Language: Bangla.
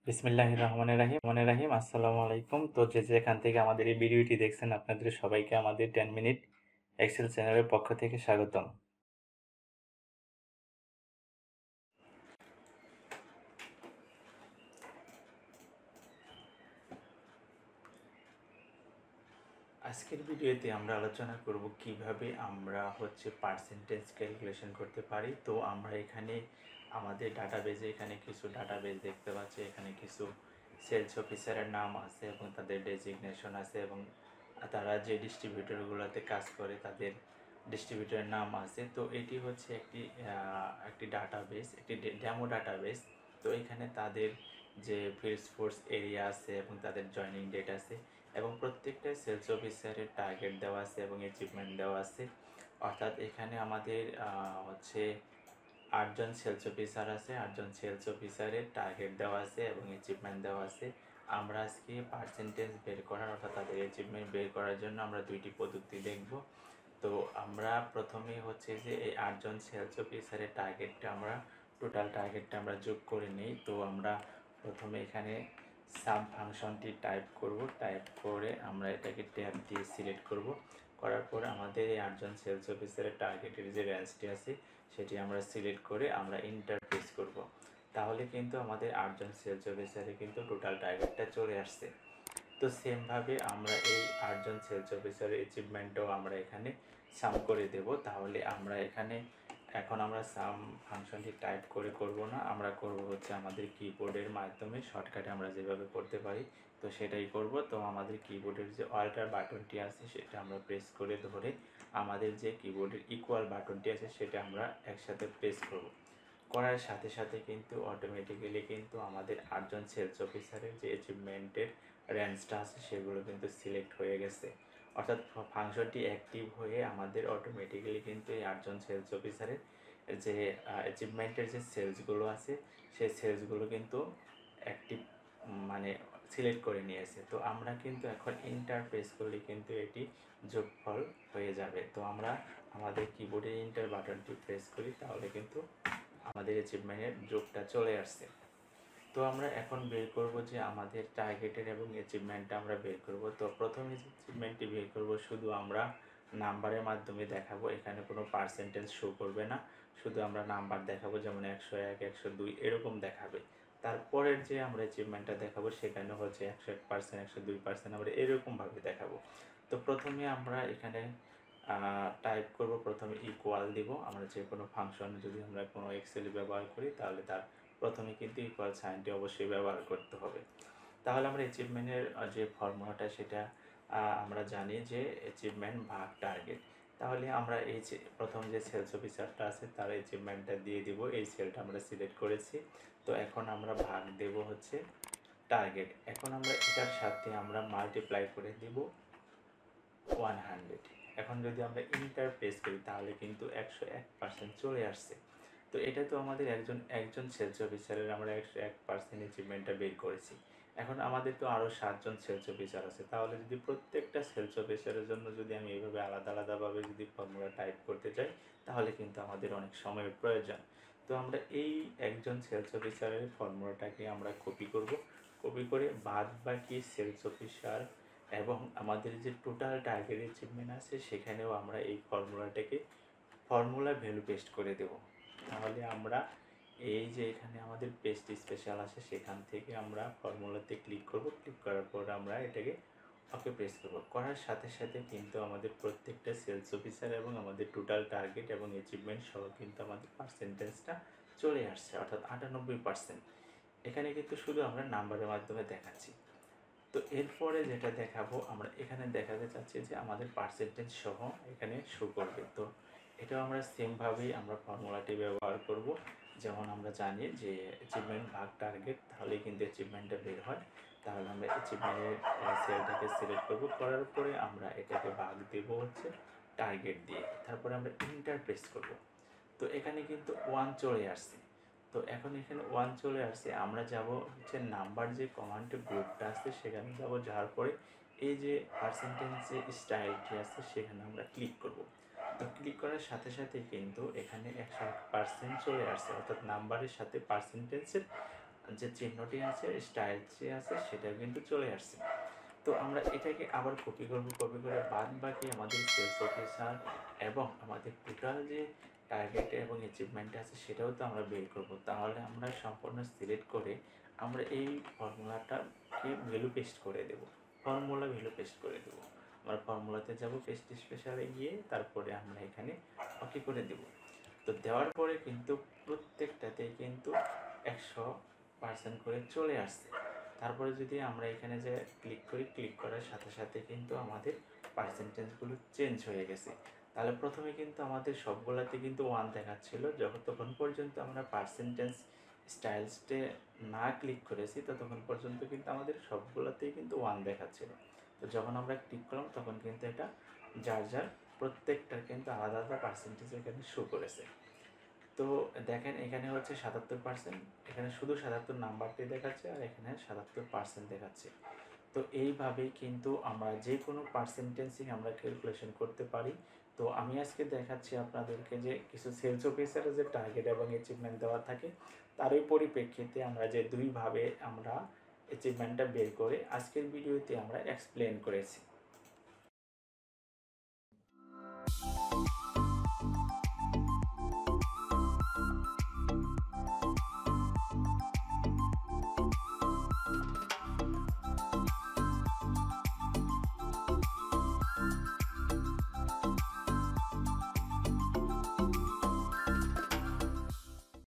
বিসমিল্লাহির রহমানির রহিম আসসালামু আলাইকুম। তো যেখান থেকে আমাদের এই ভিডিওটি দেখছেন আপনাদের সবাইকে আমাদের 10 মিনিট এক্সেল চ্যানেলের পক্ষ থেকে স্বাগতম। আজকের ভিডিওতে আমরা আলোচনা করব কিভাবে আমরা পার্সেন্টেজ ক্যালকুলেশন করতে পারি। তো আমরা এখানে আমাদের ডাটাবেজে এখানে কিছু ডাটাবেজ দেখতে পাচ্ছি। এখানে কিছু সেলস অফিসারের নাম আছে এবং তাদের ডেজিগনেশন আছে এবং তারা যে ডিস্ট্রিবিউটরগুলোতে কাজ করে তাদের ডিস্ট্রিবিউটরের নাম আছে। তো এটি হচ্ছে একটি ডাটাবেস, একটি ডেমো ডাটাবেস। তো এখানে তাদের যে ফিল্ড ফোর্স এরিয়া আছে এবং তাদের জয়নিং ডেট আছে এবং প্রত্যেকটা সেলস অফিসারের টার্গেট দেওয়া আছে এবং অ্যাচিভমেন্ট দেওয়া আছে। অর্থাৎ এখানে আমাদের 8জন সেলস অফিসার আছে, 8জন সেলস অফিসারের টার্গেট দেওয়া আছে এবং অ্যাচিভমেন্ট দেওয়া আছে। আমরা আজকে পার্সেন্টেজ বের করার অর্থাৎ তাদের অ্যাচিভমেন্ট বের করার জন্য আমরা দুইটি পদ্ধতি দেখব। তো আমরা প্রথমে এই 8জন সেলস অফিসারের টোটাল টার্গেটটা আমরা যোগ করে নিই। তো আমরা প্রথমে এখানে সাব ফাংশনটি টাইপ করে আমরা এটাকে ট্যাব দিয়ে সিলেক্ট করব। করার পর আমাদের এই 8জন সেলস অফিসারের টার্গেটের যে রেঞ্জটি আছে সেটি আমরা সিলেক্ট করে আমরা ইন্টার প্রেস করব। তাহলে কিন্তু আমাদের 8জন সেলস অফিসারে কিন্তু টোটাল টার্গেটটা চলে আসছে। তো সেমভাবে আমরা এই 8জন সেলস অফিসারের অ্যাচিভমেন্টও আমরা এখানে সাম করে দেব। তাহলে এখন আমরা সাম ফাংশনটি টাইপ করে করব না, আমরা করব আমাদের কিবোর্ডের মাধ্যমে শর্টকাটে আমরা যেভাবে করতে পারি তো সেটাই করব। তো আমাদের কিবোর্ডের যে অল্টার বাটনটি আছে সেটা আমরা প্রেস করে ধরে আমাদের যে কিবোর্ডের ইকুয়াল বাটনটি আছে সেটা আমরা একসাথে প্রেস করব। করার সাথে সাথে কিন্তু অটোমেটিক্যালি কিন্তু আমাদের 8জন সেলস অফিসারের যে অ্যাচিভমেন্টের রেঞ্জটা আছে সেগুলো কিন্তু সিলেক্ট হয়ে গেছে। অর্থাৎ ফাংশনটি অ্যাক্টিভ হয়ে আমাদের অটোমেটিক্যালি কিন্তু এই 8জন সেলস অফিসারের যে অ্যাচিভমেন্টের যে সেলসগুলো আছে সেই সেলসগুলো কিন্তু অ্যাক্টিভ মানে সিলেক্ট করে নিয়েছে। তো আমরা কিন্তু এখন ইন্টার প্রেস করলে কিন্তু এটি যোগফল হয়ে যাবে। তো আমরা আমাদের কিবোর্ডে ইন্টার বাটনটি প্রেস করি তাহলে কিন্তু আমাদের অ্যাচিভমেন্টের যোগটা চলে আসছে। তো আমরা এখন বের করব যে আমাদের টার্গেটের এবং অ্যাচিভমেন্টটা আমরা বের করব। তো প্রথমে যে অ্যাচিভমেন্টটি বের করব শুধু আমরা নাম্বারের মাধ্যমে দেখাবো, এখানে কোনো পার্সেন্টেজ শো করবে না, শুধু আমরা নাম্বার দেখাবো, যেমন 101, 102 এরকম দেখাবে। তারপরের যে আমরা অ্যাচিভমেন্টটা দেখাবো সেখানে 101%, 102% আমরা এরকমভাবে দেখাবো। তো প্রথমে আমরা এখানে টাইপ করব, প্রথমে ইকুয়াল দিব। আমরা যে কোনো ফাংশন যদি আমরা কোনো এক্সেলে ব্যবহার করি তাহলে তার প্রথমে কিন্তু ইকুয়াল সাইনটি অবশ্যই ব্যবহার করতে হবে। তাহলে আমরা অ্যাচিভমেন্টের যে ফর্মুলাটা সেটা আমরা জানি যে অ্যাচিভমেন্ট ভাগ টার্গেট। তাহলে আমরা এই যে প্রথম যে সেলস অফিসারটা আছে তার অ্যাচিভমেন্টটা দিয়ে দিব, এই সেলটা আমরা সিলেক্ট করেছি। তো এখন আমরা ভাগ দেব টার্গেট। এখন আমরা এটার সাথে আমরা মাল্টিপ্লাই করে দিব 100। এখন যদি আমরা ইন্টার প্রেস করি তাহলে কিন্তু 101% চলে আসছে। তো এটা তো আমাদের একজন সেলস অফিসারের আমরা 101% অ্যাচিভমেন্টটা বের করেছি। এখন আমাদের তো আরও 7জন সেলস অফিসার আছে, তাহলে যদি প্রত্যেকটা সেলস অফিসারের জন্য যদি আমি এইভাবে আলাদা আলাদাভাবে যদি ফর্মুলা টাইপ করতে চাই তাহলে কিন্তু আমাদের অনেক সময়ের প্রয়োজন। তো আমরা এই একজন সেলস অফিসারের ফর্মুলাটাকে আমরা কপি করব। কপি করে বাদ বাকি সেলস অফিসার এবং আমাদের যে টোটাল টার্গেট অ্যাচিভমেন্ট আছে সেখানেও আমরা এই ফর্মুলা ভ্যালু পেস্ট করে দেব। তাহলে আমরা এই যে এখানে আমাদের পেস্ট স্পেশাল আছে সেখান থেকে আমরা ফর্মুলাতে ক্লিক করব। ক্লিক করার পর আমরা এটাকে ওকে প্রেস করব। করার সাথে সাথে কিন্তু আমাদের প্রত্যেকটা সেলস অফিসার এবং আমাদের টোটাল টার্গেট এবং অ্যাচিভমেন্ট সহ কিন্তু আমাদের পার্সেন্টেজটা চলে আসছে, অর্থাৎ 98%। এখানে কিন্তু শুধু আমরা নাম্বারের মাধ্যমে দেখাচ্ছি। তো এরপরে যেটা দেখাবো, আমরা এখানে দেখাতে চাচ্ছি যে আমাদের পার্সেন্টেজ সহ এখানে শো করবে। তো এটাও আমরা সেমভাবেই আমরা ফর্মুলাটি ব্যবহার করব। যেমন আমরা জানি যে অ্যাচিভমেন্ট ভাগ টার্গেট, তাহলে কিন্তু অ্যাচিভমেন্টটা বের হয়। তাহলে আমরা অ্যাচিভমেন্টের সেলটাকে সিলেক্ট করব, করার পরে আমরা এটাকে ভাগ দেব টার্গেট দিয়ে, তারপরে আমরা ইন্টার প্রেস করব। তো এখানে কিন্তু 1 চলে আসছে। তো এখন এখানে 1 চলে আসছে, আমরা যাব নাম্বার যে কমান্ড গ্রুপটা আছে সেখানে যাব, যাওয়ার পরে এই যে পার্সেন্টেজ যে স্টাইলটি আছে সেখানে আমরা ক্লিক করব। তো ক্লিক করার সাথে সাথে কিন্তু এখানে 101% চলে আসছে, অর্থাৎ নাম্বারের সাথে পার্সেন্টেজের যে চিহ্নটি আছে, স্টাইল যে আছে সেটাও কিন্তু চলে আসছে। তো আমরা এটাকে আবার কপি করব, কপি করে বাদ বাকি আমাদের সেলস অফিসার এবং আমাদের টোটাল যে টার্গেট এবং অ্যাচিভমেন্ট আছে সেটাও তো আমরা বের করব। তাহলে আমরা সম্পূর্ণ সিলেক্ট করে আমরা এই ফর্মুলাটাকে ভ্যালু পেস্ট করে দেব, ফর্মুলা ভ্যালু পেস্ট করে দেব। আমরা ফর্মুলাতে যাব, পেস্ট স্পেশালে গিয়ে তারপরে আমরা এখানে ওকে করে দেব। তো দেওয়ার পরে কিন্তু প্রত্যেকটাতেই কিন্তু 100% করে চলে আসছে। তারপরে যদি আমরা এখানে যে ক্লিক করি, ক্লিক করার সাথে সাথে কিন্তু আমাদের পার্সেন্টেজগুলো চেঞ্জ হয়ে গেছে। তাহলে প্রথমে কিন্তু আমাদের সবগুলাতে কিন্তু 1 দেখাচ্ছিল, যতক্ষণ পর্যন্ত আমরা পার্সেন্টেজ স্টাইলসটে না ক্লিক করেছি ততক্ষণ পর্যন্ত কিন্তু আমাদের সবগুলাতেই কিন্তু 1 দেখাচ্ছিল। তো যখন আমরা ক্লিক করলাম তখন কিন্তু এটা যার যার প্রত্যেকটার কিন্তু আলাদা আলাদা পার্সেন্টেজ এখানে শো করেছে। তো দেখেন এখানে হচ্ছে 77%, এখানে শুধু 77 নাম্বারটি দেখাচ্ছে আর এখানে 77% দেখাচ্ছে। তো এইভাবেই কিন্তু আমরা যে কোনো পার্সেন্টেজই আমরা ক্যালকুলেশন করতে পারি। তো আমি আজকে দেখাচ্ছি আপনাদেরকে যে কিছু সেলস অফিসারের যে টার্গেট এবং অ্যাচিভমেন্ট দেওয়া থাকে তারই পরিপ্রেক্ষিতে আমরা যে দুইভাবে আমরা অ্যাচিভমেন্টটা বের করে আজকের ভিডিওতে আমরা এক্সপ্লেন করেছি।